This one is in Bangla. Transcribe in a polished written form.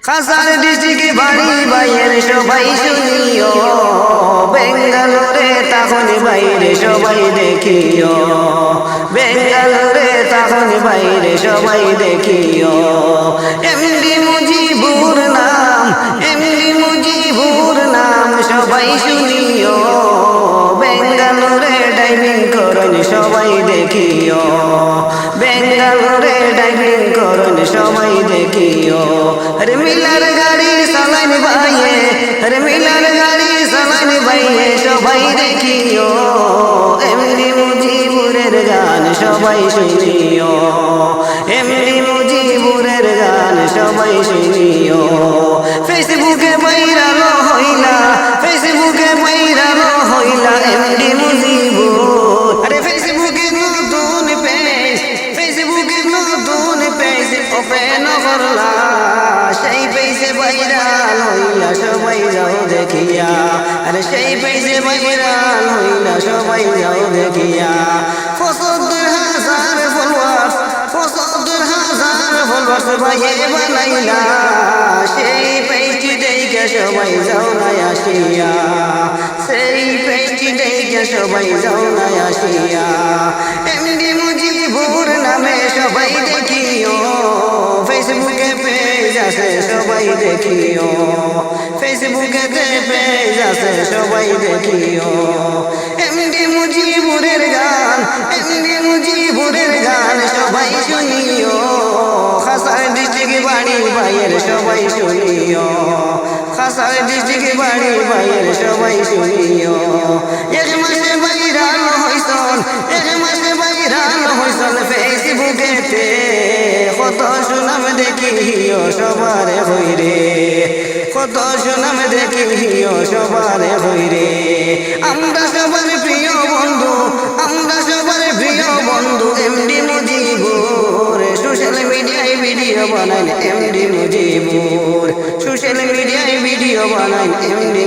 খাসার ডিস্ট্রিক্টে বাড়ি বাইয়ের সবাই শুনিও, বেঙ্গালোরে তখন বাইরে সবাই দেখিও, বেঙ্গালোরে তখন বাইরে সবাই দেখিও। এমডি মুজিবুর নাম, এমডি মুজিবুর নাম সবাই শুনিও, বেঙ্গালোরে ডাইভিং করেন সবাই দেখিও, বেঙ্গালোরে ডাইভিং করেন সবাই দেখিও। আরে মিলার গাড়ি চালান ভাইয়ে, আরে মিলার গাড়ি চালান ভাইয়ে সবাই দেখিও, এমডি মুজিবুরের গান সবাই শুনিও, এমডি মুজিবুরের গান সবাই শুনিও। ফেসবুকে ভাইরাল হইলা, ফেসবুকে ভাইরাল হইলা এমডি মুজিবুর। আরে ফেসবুকে নতুন পেজ, ফেসবুকে নতুন পেজ ওপেন করলা, সেই পেজে ভাইরাল হইলা সবাই যাও দেখিয়া, আরে সেই পেজে ভাইরাল হইলা সবাই যাও দেখিয়া। ৭৫,০০০ ফলোয়ার্স, ৭৫,০০০ ফলোয়ার্স ভাইয়ে বানাইলা, সেই পেজটি দেখে সবাই যাও না আসিয়া, সেই পেজটি দেখে সবাই যাও না আসিয়া। এমডি মুজিবুর নামে সবাই দেখিও, ফেসবুকে পেজ আছে সবাই দেখিও, ফেসবুকে পেজ আছে সবাই দেখিও। এমডি মুজিবুরের গান, এমডি মুজিবুরের গান সবাই শুনিও, খাসার ডিস্ট্রিক্ট বাড়ি বাইয়ের সবাই শুনিও, খাসার ডিস্ট্রিক্ট বাড়ি বাইয়ের সবাই শুনিও। এক মাসে ভাইরাল হইছন, এক মাসে ভাইরাল হইছন ফেসবুকেতে, কত সুনাম দেখিও সবারে হইরে, কত সুনাম দেখিও সবারে হইরে। আমরা সবার প্রিয় বন্ধু, আমরা সবার প্রিয় বন্ধু এমডি মুজিবুর, সোশ্যাল মিডিয়ায় ভিডিও বানান এমডি মুজিবুর, সোশ্যাল মিডিয়ায় ভিডিও বানান এমডি